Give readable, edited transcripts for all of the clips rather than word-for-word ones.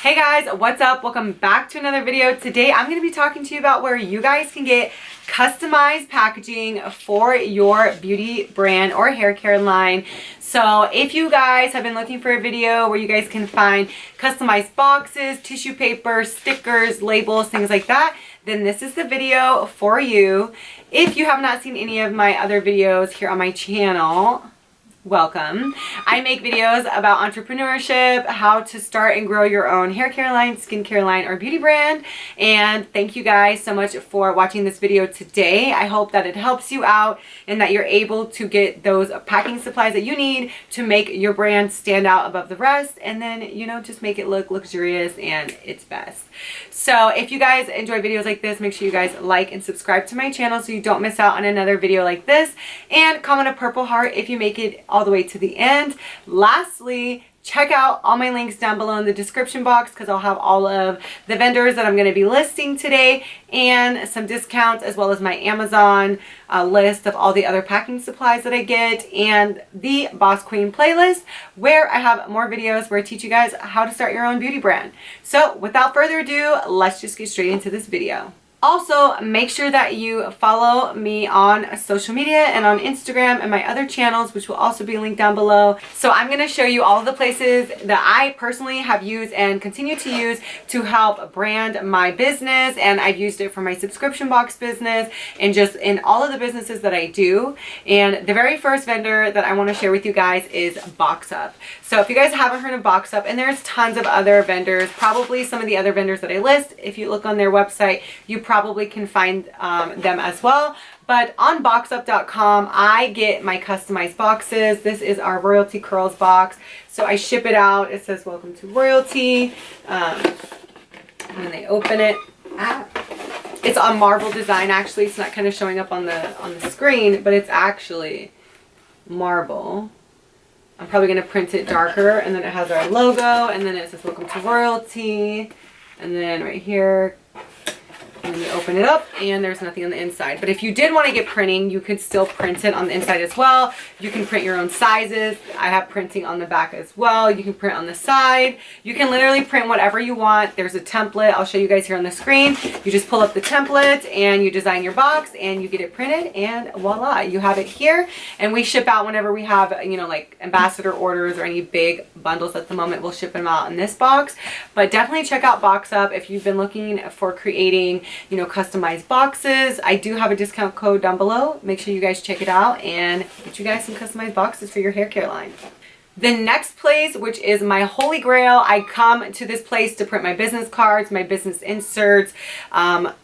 Hey guys, what's up? Welcome back to another video. Today I'm going to be talking to you about where you guys can get customized packaging for your beauty brand or hair care line. So if you guys have been looking for a video where you guys can find customized boxes, tissue paper, stickers, labels, things like that, then this is the video for you. If you have not seen any of my other videos here on my channel, welcome. I make videos about entrepreneurship, how to start and grow your own hair care line, skincare line, or beauty brand. And thank you guys so much for watching this video today. I hope that it helps you out and that you're able to get those packing supplies that you need to make your brand stand out above the rest, and then, you know, just make it look luxurious and its best. So if you guys enjoy videos like this, make sure you guys like and subscribe to my channel so you don't miss out on another video like this, and comment a purple heart if you make it all the way to the end. Lastly, check out all my links down below in the description box because I'll have all of the vendors that I'm going to be listing today and some discounts, as well as my Amazon list of all the other packing supplies that I get, and the Boss Queen playlist where I have more videos where I teach you guys how to start your own beauty brand. So without further ado, let's just get straight into this video. Also, make sure that you follow me on social media and on Instagram and my other channels, which will also be linked down below. So I'm going to show you all of the places that I personally have used and continue to use to help brand my business. And I've used it for my subscription box business and just in all of the businesses that I do. And the very first vendor that I want to share with you guys is BoxUp. So if you guys haven't heard of BoxUp, and there's tons of other vendors, probably some of the other vendors that I list, if you look on their website, you probably can find them as well. But on BoxUp.com, I get my customized boxes. This is our Royalty Curls box. So I ship it out. It says, "Welcome to Royalty." When they open it, it's on marble design. Actually, it's not kind of showing up on the screen, but it's actually marble. I'm probably going to print it darker, and then it has our logo, and then it says "Welcome to Royalty," and then right here, and then you open it up and there's nothing on the inside. But if you did want to get printing, you could still print it on the inside as well. You can print your own sizes. I have printing on the back as well. You can print on the side. You can literally print whatever you want. There's a template. I'll show you guys here on the screen. You just pull up the template and you design your box and you get it printed, and voila, you have it here. And we ship out whenever we have, you know, like ambassador orders or any big bundles at the moment. We'll ship them out in this box. But definitely check out BoxUp if you've been looking for creating, you know, customized boxes. I do have a discount code down below. Make sure you guys check it out and get you guys some customized boxes for your hair care line. The next place, which is my holy grail, I come to this place to print my business cards, my business inserts,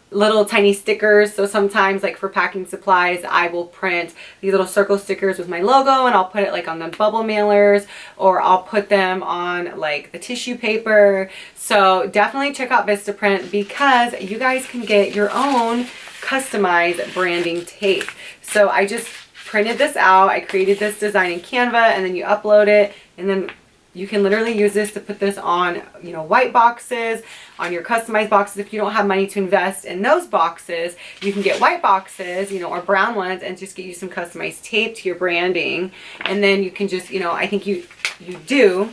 little tiny stickers. So sometimes, like for packing supplies, I will print these little circle stickers with my logo, and I'll put it like on the bubble mailers, or I'll put them on like the tissue paper. So definitely check out Vistaprint because you guys can get your own customized branding tape. So I just printed this out. I created this design in Canva, and then you upload it, and then you can literally use this to put this on, you know, white boxes, on your customized boxes. If you don't have money to invest in those boxes, you can get white boxes, you know, or brown ones, and just get you some customized tape to your branding. And then you can just, you know, I think you do.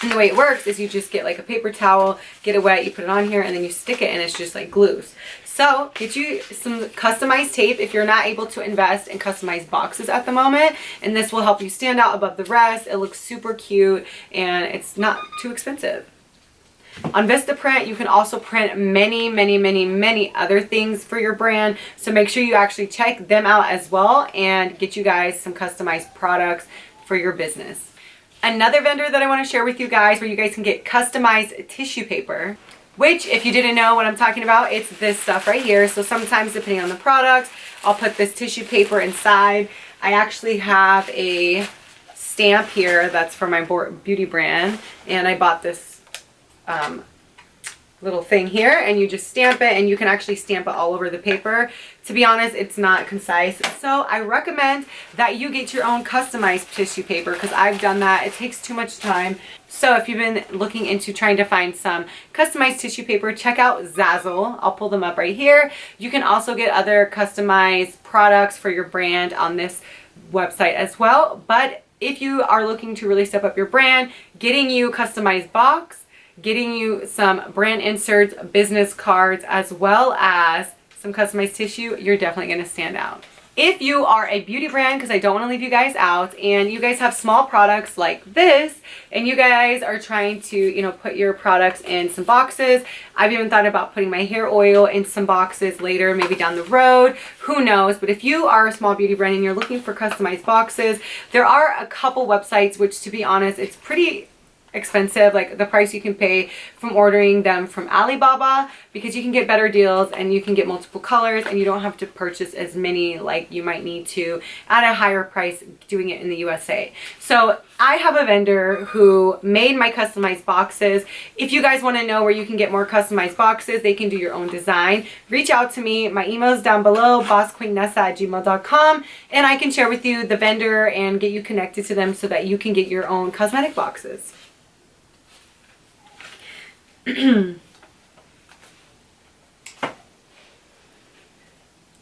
And the way it works is you just get like a paper towel, get it wet, you put it on here, and then you stick it, and it's just like glues. So get you some customized tape if you're not able to invest in customized boxes at the moment, and this will help you stand out above the rest. It looks super cute and it's not too expensive. On Vistaprint, you can also print many other things for your brand. So make sure you actually check them out as well and get you guys some customized products for your business. Another vendor that I want to share with you guys where you guys can get customized tissue paper, which, if you didn't know what I'm talking about, it's this stuff right here. So sometimes, depending on the products, I'll put this tissue paper inside. I actually have a stamp here that's for my beauty brand, and I bought this little thing here, and you just stamp it, and you can actually stamp it all over the paper. To be honest, it's not concise, so I recommend that you get your own customized tissue paper because I've done that. It takes too much time. So if you've been looking into trying to find some customized tissue paper, check out Zazzle. I'll pull them up right here. You can also get other customized products for your brand on this website as well. But if you are looking to really step up your brand, getting you a customized box getting you some brand inserts, business cards, as well as some customized tissue, you're definitely going to stand out. If you are a beauty brand, because I don't want to leave you guys out, and you guys have small products like this, and you guys are trying to, you know, put your products in some boxes. I've even thought about putting my hair oil in some boxes later, maybe down the road, who knows. But if you are a small beauty brand and you're looking for customized boxes, there are a couple websites, which, to be honest, it's pretty expensive, like the price you can pay from ordering them from Alibaba, because you can get better deals and you can get multiple colors and you don't have to purchase as many like you might need to at a higher price doing it in the USA. So I have a vendor who made my customized boxes. If you guys want to know where you can get more customized boxes, they can do your own design, reach out to me. My email is down below, bossqueennessa@gmail.com, and I can share with you the vendor and get you connected to them so that you can get your own cosmetic boxes.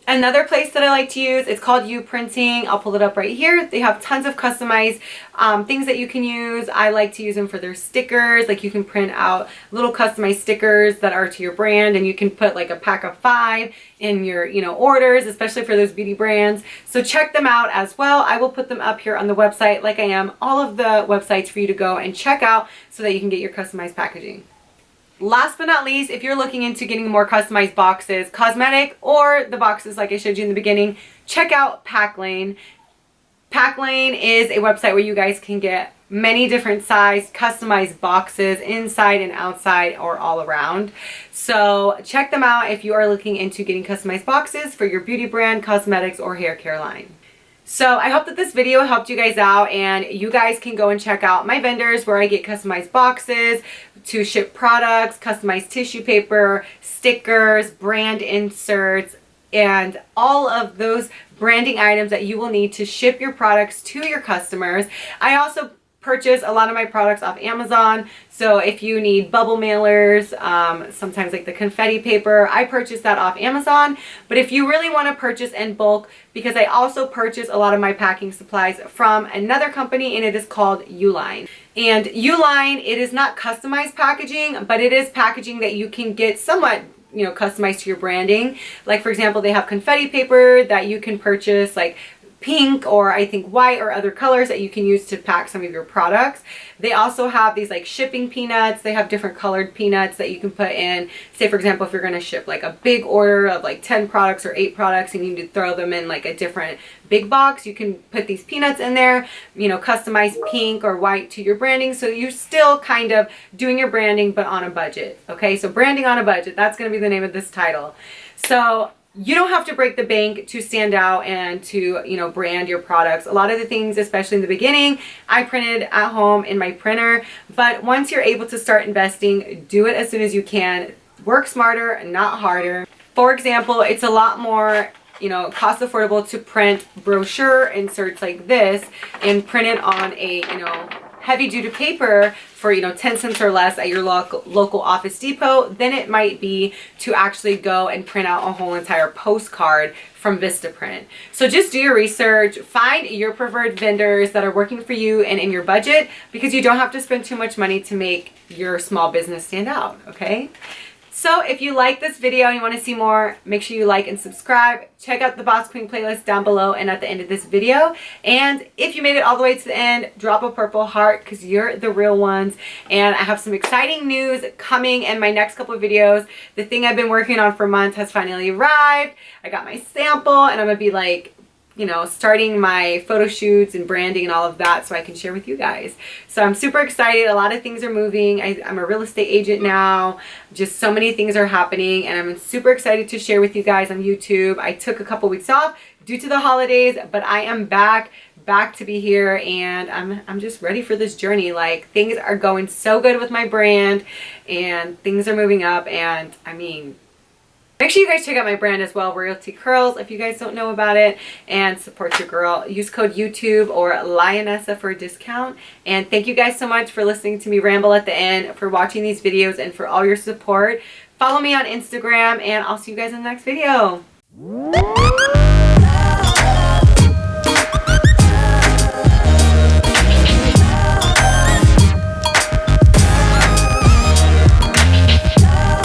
Another place that I like to use, it's called YouPrinting. I'll pull it up right here. They have tons of customized things that you can use. I like to use them for their stickers. Like, you can print out little customized stickers that are to your brand, and you can put like a pack of 5 in your, you know, orders, especially for those beauty brands. So check them out as well. I will put them up here on the website, like I am all of the websites for you to go and check out so that you can get your customized packaging. Last but not least, if you're looking into getting more customized boxes, cosmetic, or the boxes like I showed you in the beginning, check out Paclane. Paclane is a website where you guys can get many different size customized boxes inside and outside or all around. So check them out if you are looking into getting customized boxes for your beauty brand, cosmetics, or hair care line. So I hope that this video helped you guys out, and you guys can go and check out my vendors where I get customized boxes to ship products, customized tissue paper, stickers, brand inserts, and all of those branding items that you will need to ship your products to your customers. I also purchase a lot of my products off Amazon. So if you need bubble mailers, sometimes like the confetti paper, I purchase that off Amazon. But if you really want to purchase in bulk, because I also purchase a lot of my packing supplies from another company, and it is called Uline. And Uline, it is not customized packaging, but it is packaging that you can get somewhat, you know, customized to your branding. Like, for example, they have confetti paper that you can purchase, like pink or I think white or other colors that you can use to pack some of your products. They also have these like shipping peanuts. They have different colored peanuts that you can put in. Say, for example, if you're going to ship like a big order of like 10 products or 8 products and you need to throw them in like a different big box, you can put these peanuts in there, you know, customize pink or white to your branding. So you're still kind of doing your branding, but on a budget. Okay, so branding on a budget, that's going to be the name of this title. So you don't have to break the bank to stand out and to, you know, brand your products. A lot of the things, especially in the beginning, I printed at home in my printer. But once you're able to start investing, do it as soon as you can. Work smarter, not harder. For example, it's a lot more, you know, cost affordable to print brochure inserts like this and print it on a, you know, heavy duty paper for, you know, 10 cents or less at your local Office Depot than it might be to actually go and print out a whole entire postcard from Vistaprint. So just do your research, find your preferred vendors that are working for you and in your budget, because you don't have to spend too much money to make your small business stand out, okay? So if you like this video and you want to see more, make sure you like and subscribe. Check out the Boss Queen playlist down below and at the end of this video. And if you made it all the way to the end, drop a purple heart because you're the real ones. And I have some exciting news coming in my next couple of videos. The thing I've been working on for months has finally arrived. I got my sample and I'm going to be like, you know, starting my photo shoots and branding and all of that so I can share with you guys. So I'm super excited. A lot of things are moving. I'm a real estate agent now. Just so many things are happening and I'm super excited to share with you guys on YouTube. I took a couple weeks off due to the holidays, but I am back to be here, and I'm just ready for this journey. Like, things are going so good with my brand and things are moving up, and I mean, make sure you guys check out my brand as well, Royalty Curls, if you guys don't know about it, and support your girl. Use code YouTube or Lionessa for a discount. And thank you guys so much for listening to me ramble at the end, for watching these videos, and for all your support. Follow me on Instagram, and I'll see you guys in the next video.